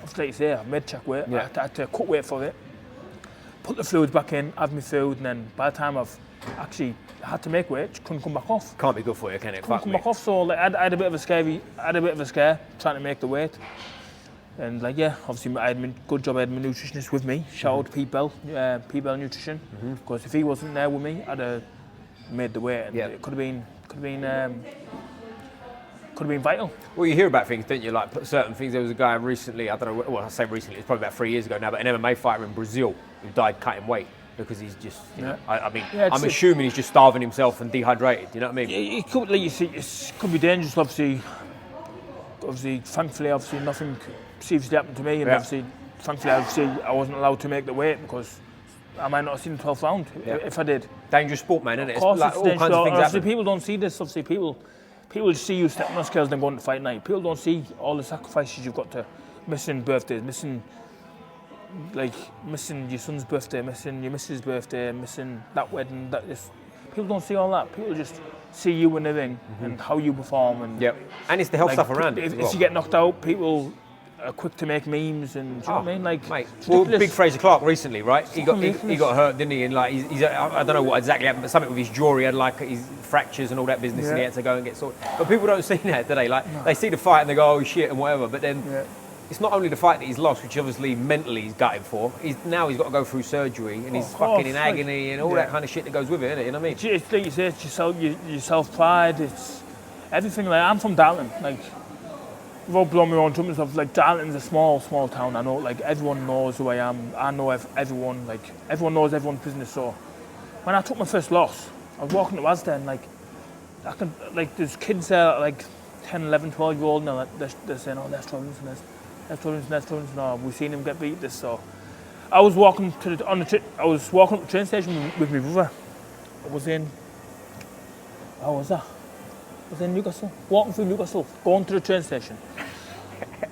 obviously, like you say, I made check weight. I had to cut weight for it, put the fluids back in, have my food, and then by the time I've actually had to make weight, couldn't come back off. Can't be good for you, can it? Couldn't come back off. So like, I had a bit of a scare trying to make the weight. And like obviously I had good job. I had my nutritionist with me. Shout out to Pete Bell Nutrition, because if he wasn't there with me, I'd have made the weight. And it could have been vital. Well, you hear about things, don't you? Like certain things. There was a guy recently. I don't know. Well, I say recently. It's probably about 3 years ago now. But an MMA fighter in Brazil who died cutting weight because he's just. You know, I mean, I'm assuming he's just starving himself and dehydrated. You know what I mean? It could, like you see, it could be dangerous. Obviously, thankfully, nothing seriously happened to me, and thankfully, I wasn't allowed to make the weight because I might not have seen the 12th round if I did. Dangerous sport, man, isn't it? Of course, it's like all kinds of things happen. People don't see this. Obviously, people just see you stepping on scales and going to fight night. People don't see all the sacrifices you've got to missing birthdays, missing your son's birthday, missing your missus' birthday, missing that wedding. People don't see all that. People just see you in the ring and how you perform. And and it's the health stuff around it. If you get knocked out, people are quick to make memes, and do you know what I mean? Like, mate. Well, Big Fraser Clark recently, right? He got hurt, didn't he? And like, he's I don't know what exactly happened, but something with his jaw. He had like his fractures and all that business, and he had to go and get sorted. But people don't see that, do they? Like, they see the fight and they go, "Oh shit," and whatever. But then it's not only the fight that he's lost, which obviously mentally he's gutted for. Now he's got to go through surgery, and he's fucking in agony and all that kind of shit that goes with it, isn't it? You know what I mean? It's like you say, it's your self-pride. It's everything. Like, I'm from Darlington. Like, without blowing my own trumpet and stuff, like, Darlington's a small town. I know, like, everyone knows who I am. I know everyone. Like, everyone knows everyone's business. So when I took my first loss, I was walking to Asda, and there's kids there, like 10, 11, 12-year-old, and they're saying, "Oh, there's Troy Williamson, there's Troy Williamson. Oh, we've seen him get beat." So I was walking up the train station with my brother. I was in Newcastle, walking through Newcastle, going to the train station.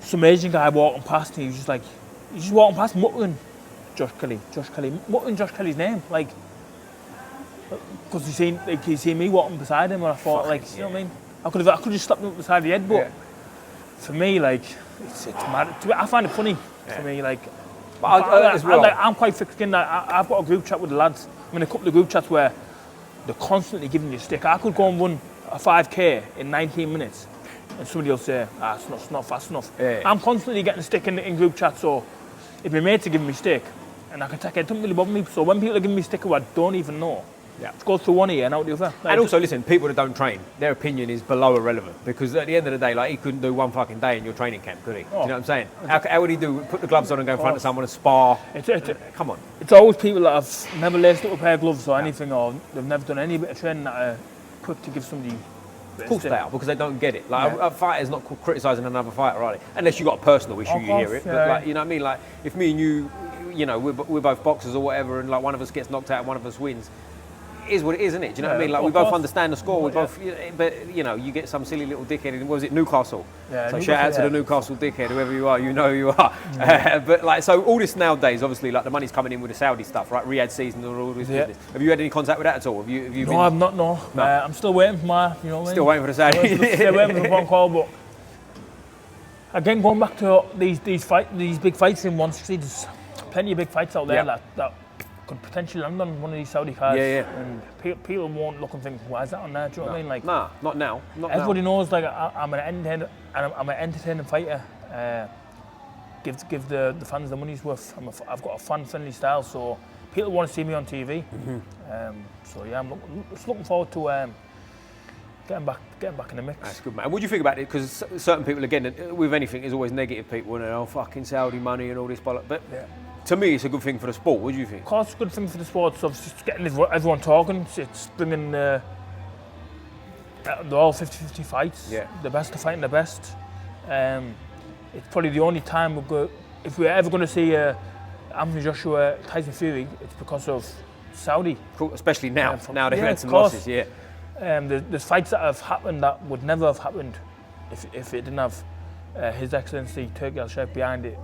Some Asian guy walking past me, he's just walking past, muttering Josh Kelly, muttering Josh Kelly's name, like, because he's seen me walking beside him, and I thought, you know what I mean? I could have just slapped him up beside the head, but for me, like, it's mad. I find it funny. For me, like, I'm quite thick-skinned. I've got a group chat with the lads. I'm in a couple of group chats where they're constantly giving you a stick. I could go and run a 5k in 19 minutes, and somebody will say, it's not fast enough. I'm constantly getting a stick in group chat, so if my mates are giving me stick, and I can take it, it doesn't really bother me. So when people are giving me stick who I don't even know, it goes through one ear and out the other. Like, and also, listen, people that don't train, their opinion is below irrelevant, because at the end of the day, like, he couldn't do one fucking day in your training camp, could he? Do you know what I'm saying? How would he do? Put the gloves on and go in front of someone and spar? Come on. It's always people that have never laced up a pair of gloves or anything, or they've never done any bit of training that are quick to give somebody. Of course they are, because they don't get it. Like, a fighter's not criticising another fighter, are they? Unless you've got a personal issue, you hear it. But like, you know what I mean? Like, if me and you know, we're both boxers or whatever, and like one of us gets knocked out and one of us wins, it is what it is, isn't it? Do you know what I mean? Like, we both understand the score. We both, but you know, you get some silly little dickhead. What was it, Newcastle? So shout out to the Newcastle dickhead, whoever you are. You know who you are. But like, so all this nowadays, obviously, like the money's coming in with the Saudi stuff, right? Riyadh season and all this business. Have you had any contact with that at all? Have you been? No, I've not. No. I'm still waiting for my. You know what I mean? Still waiting for the Saudi. Still waiting for the phone call, but again, going back to these big fights in 1 Street, there's plenty of big fights out there that could potentially land on one of these Saudi cards. And people won't look and think, why is that on there? Do you know what I mean? Like, nah, not now. Everybody knows, like, I'm an entertaining fighter. Give the fans the money's worth. I've got a fan-friendly style, so people want to see me on TV. So yeah, I'm just looking forward to getting back in the mix. That's good, man. And what do you think about it? Because certain people, again, with anything, there's always negative people, and fucking Saudi money and all this bollocks. But to me, it's a good thing for the sport. What do you think? Of course, it's a good thing for the sport. So it's just getting everyone talking. It's bringing they're all 50-50 fights. The best are fighting the best. It's probably the only time if we're ever going to see Anthony Joshua, Tyson Fury, it's because of Saudi. Cool. Especially now. Now they've had some losses. There's fights that have happened that would never have happened if it didn't have His Excellency Turki Al-Sheikh behind it.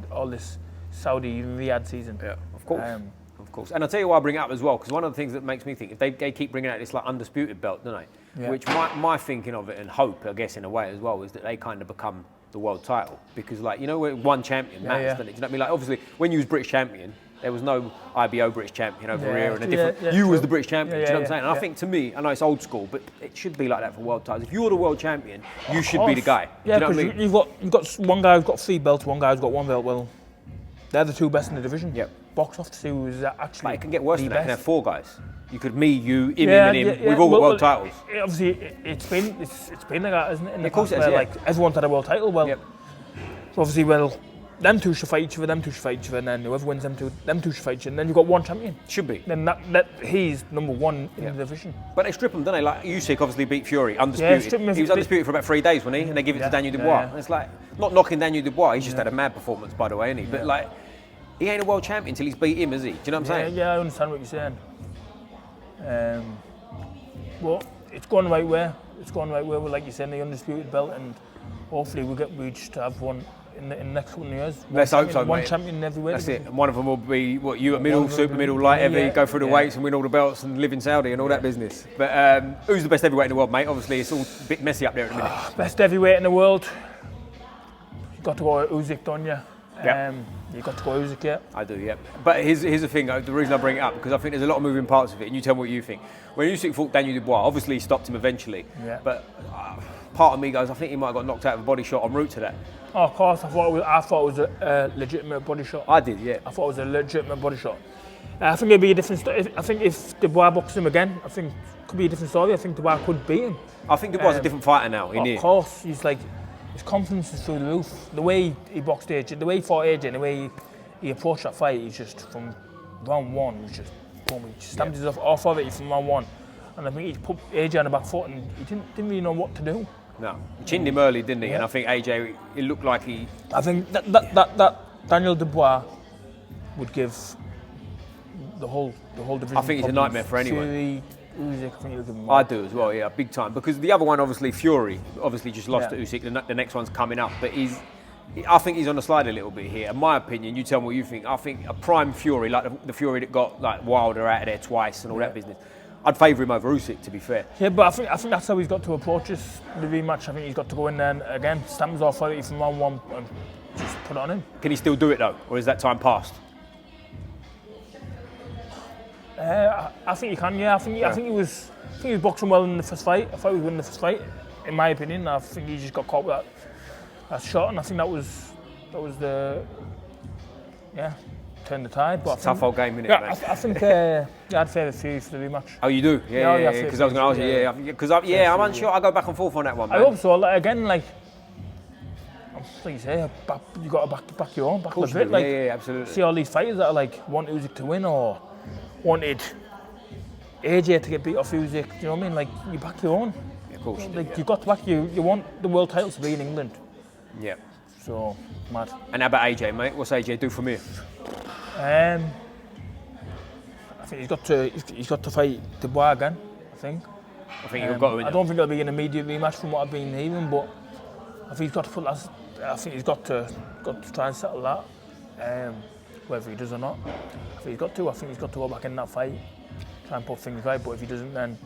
All this Saudi Riyadh season. Yeah, of course. Of course. And I'll tell you why I bring it up as well, because one of the things that makes me think, if they keep bringing out this like undisputed belt, don't they? Yeah. Which my thinking of it and hope, I guess, in a way as well, is that they kind of become the world title. Because like, you know, one champion matters, doesn't it? Do you know what I mean? Like, obviously, when you was British champion, there was no IBO British champion over here and a different... you was the British champion, do you know what I'm saying? And I think, to me, I know it's old school, but it should be like that for world titles. If you're the world champion, you should be the guy. Yeah, do you know because what I mean? you've got one guy who's got 3 belts, one guy who's got 1 belt. Well, they're the 2 best in the division. Yep. Box off to see who's actually But it can get worse than that. It can best. have 4 guys. You could me, you, him, and him. We've all got world titles. Obviously, it's been like that, isn't it? In the of course past, it is, where, like, everyone's had a world title. Well, obviously, them 2 should fight each other, them 2 should fight each other, and then whoever wins them 2 should fight each other, and then you've got 1 champion. Should be. Then that he's number 1 in the division. But they strip him, don't they? Like Usyk obviously beat Fury, undisputed. He was undisputed for about 3 days, wasn't he? And they give it to Daniel Dubois. And it's like, not knocking Daniel Dubois, he's just had a mad performance, by the way, isn't he? But like, he ain't a world champion until he's beat him, is he? Do you know what I'm saying? Yeah, I understand what you're saying. Well, it's going the right way. It's going the right way with, like you said, the undisputed belt, and hopefully we just have one in the next couple of years. Let's hope so, One mate. champion in every weight. That's it. And one of them will be, what, you at middle, super middle, light heavy, go through the weights and win all the belts and live in Saudi and all that business. But who's the best heavyweight in the world, mate? Obviously, it's all a bit messy up there at the minute. Best heavyweight in the world. You've got to go Usyk, don't you? You've got to go Usyk, yeah. I do, yeah. But here's the thing, the reason I bring it up, because I think there's a lot of moving parts of it, and you tell me what you think. When Usyk fought Daniel Dubois, obviously he stopped him eventually, but part of me goes, I think he might have got knocked out of a body shot en route to that. Oh, of course, I thought it was a legitimate body shot. I did, yeah. I thought it was a legitimate body shot. I think it'd be a different story. I think if Dubois boxed him again, I think it could be a different story. I think Dubois could beat him. I think Dubois is a different fighter now, in here. Of course, he's like, his confidence is through the roof. The way he boxed AJ, the way he fought AJ, and the way he approached that fight, he's just from round 1, he just boom, he just stamped his off of it from round 1. And I think he put AJ on the back foot and he didn't really know what to do. No, he chinned him early, didn't he? And I think AJ, it looked like he... I think that Daniel Dubois would give the whole division. I think he's a nightmare for anyone. Fury, Usyk, I think he'll give him I do as well, yeah, big time. Because the other one, obviously, Fury, obviously just lost to Usyk. The next one's coming up, but I think he's on the slide a little bit here. In my opinion, you tell me what you think. I think a prime Fury, like the Fury that got like Wilder out of there twice and all that business, I'd favour him over Usyk, to be fair. Yeah, but I think that's how he's got to approach this, the rematch. I think he's got to go in there and, again, stamp his authority from round 1 and just put it on him. Can he still do it though, or is that time past? I think he can. Yeah, I think he was boxing well in the first fight. I thought he was winning the first fight, in my opinion. I think he just got caught with that shot, and I think that was the turn the tide. But it's a tough old game, innit? Yeah, I think I'd favour Fury for the rematch. Oh, you do? Yeah. Because I was going to ask you. Because I'm unsure. I go back and forth on that one, man. I hope so. Like, again, like you say, you got to back your own, back the bit. Like, yeah, absolutely. See all these fighters that are like want Usyk to win or wanted AJ to get beat off Usyk. Do you know what I mean? Like, you back your own. Yeah, of course. Like, you've got to back you want the world title to be in England. Yeah. So mad. And how about AJ, mate? What's AJ do for me? I think he's got to fight Dubois again. I think you've got to win. I don't think it'll be an immediate rematch from what I've been hearing, but I think he's got to put that. I think he's got to try and settle that. Whether he does or not, I think he's got to. I think he's got to go back in that fight, try and put things right. But if he doesn't, then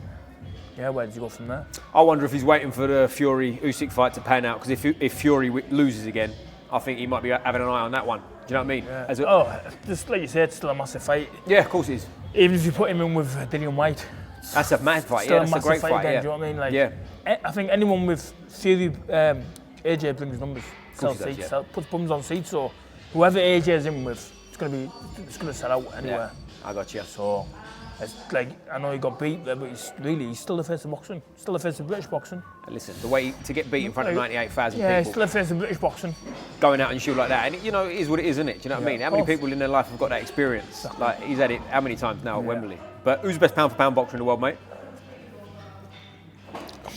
where does he go from there? I wonder if he's waiting for the Fury-Usyk fight to pan out, because if Fury loses again, I think he might be having an eye on that one. Do you know what I mean? Yeah. Just like you said, it's still a massive fight. Yeah, of course it is. Even if you put him in with Dillian White, that's a mad fight. Still that's a great fight. Again, do you know what I mean? Like, I think anyone with Fury, AJ brings numbers, sells seats, puts bums on seats. So whoever AJ is in with, it's gonna sell out anywhere. Yeah, I got you. So it's like, I know he got beat there, but he's still the face of boxing, still the face of British boxing. And listen, the way to get beat in front of 98,000 people. Yeah, he's still the face of British boxing. Going out and shoot like that, and it is what it is, isn't it? Do you know what I mean? How many people in their life have got that experience? Exactly. Like, he's had it how many times now at Wembley? But who's the best pound for pound boxer in the world, mate?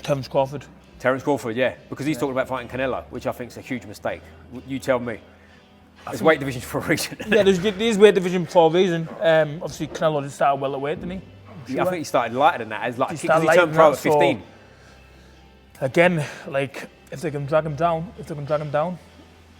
Terence Crawford. Terence Crawford, yeah, because he's talking about fighting Canelo, which I think is a huge mistake. You tell me. There's weight divisions for a reason. Yeah, there's weight division for a reason. Obviously, Canelo did start well at weight, didn't he? Sure. I think he started lighter than that. Because he turned pro at 15. Again, like, if they can drag him down,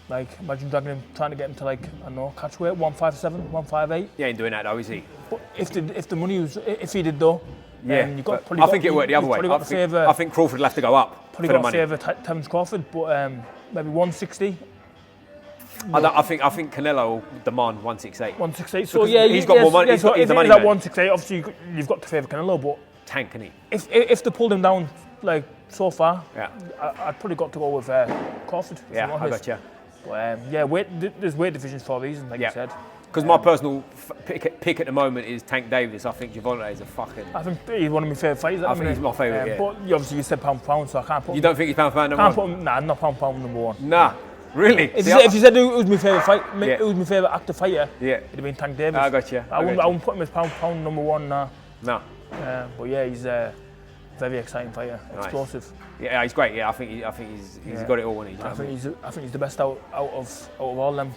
Like, imagine dragging him, trying to get him to, like, I don't know, catch weight, 157, 158. He ain't doing that though, is he? But if the money was, if he did though, Yeah, you've got, I think it worked the other way. I think Crawford will have to go up for the money. Probably got to favour Terence Crawford, but maybe 160. I think Canelo will demand 168. 168. So yeah, he's got more money. He's got the money. If 168, obviously you've got to favour Canelo, but tank, can he? If they pulled him down like so far, yeah, I'd probably got to go with Crawford. Yeah, I got you. But there's weight divisions for a reason, like you said. Because my personal pick at the moment is Tank Davis. I think Gervonta is a fucking. I think he's one of my favourite fighters. I think he's my favourite. Yeah. But obviously you said pound for pound, so I can't put. You don't think he's pound for pound number one? Nah, not pound for pound number one. Nah, really. If you said who was my favourite fight, who was my favourite active fighter, it'd have been Tank Davis. I got you. I wouldn't put him as pound for pound number one. Nah. No. But yeah, he's a very exciting fighter, explosive. Yeah, he's great. Yeah, I think he's got it all. I think he's the best out of all them.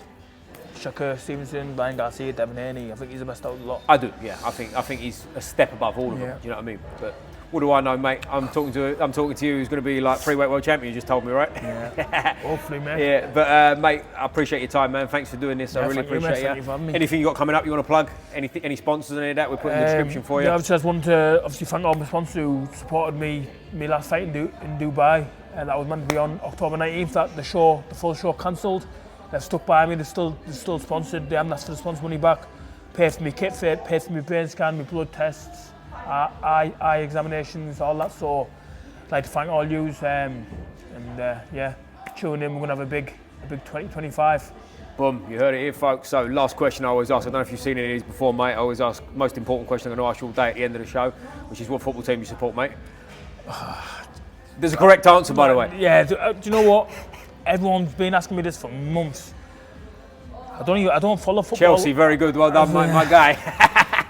Shakur Stevenson, Ryan Garcia, Devin Haney. I think he's the best out of the lot. I do. Yeah, I think he's a step above all of them. Do you know what I mean? But what do I know, mate? I'm talking to you. Who's going to be like freeweight world champion? You just told me, right? Yeah. Hopefully, man. Yeah, but mate, I appreciate your time, man. Thanks for doing this. I really appreciate it. Anything you got coming up? You want to plug? Any sponsors? Any of that? We'll put in the description for you. Yeah, I just wanted to thank all my sponsors who supported me last fight in Dubai. That was meant to be on October 19th. The full show cancelled. They've stuck by me. They're still sponsored. They haven't asked for the sponsor money back. Pay for me kit fit, pay for my brain scan, my blood tests, eye examinations, all that. So I'd like to thank all yous. Tune in. We're gonna have a big 2025. Boom, you heard it here, folks. So last question I always ask. I don't know if you've seen any of these before, mate. I always ask most important question I'm going to ask you all day at the end of the show, which is what football team you support, mate. There's a correct answer, by the way. Yeah. Do you know what? Everyone's been asking me this for months. I don't follow football. Chelsea, very good. Well done, my guy.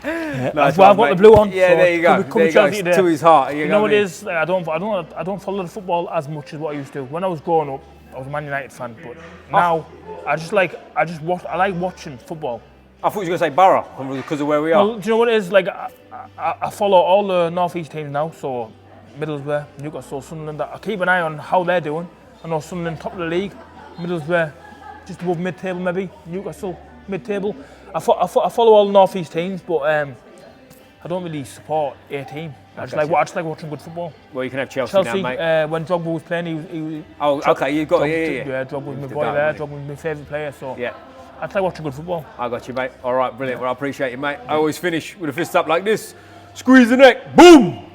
I've got the blue on. Yeah, so there you go. There you go. To his heart. You know what it is? I don't follow the football as much as what I used to. When I was growing up, I was a Man United fan, but now I like watching football. I thought you were going to say Borough because of where we are. Well, do you know what it is? Like I follow all the North East teams now, so Middlesbrough, Newcastle, Sunderland. I keep an eye on how they're doing. I know Sunderland top of the league, Middlesbrough just above mid-table maybe, Newcastle mid-table. I follow all the North East teams, but I don't really support a team. I just like watching good football. Well, you can have Chelsea now, mate. When Drogba was playing, he okay, you've got yeah, Drogba was my boy there. Drogba was my favourite player, so yeah. I just like watching good football. I got you, mate. All right, brilliant. Well, I appreciate you, mate. I always finish with a fist up like this. Squeeze the neck. Boom!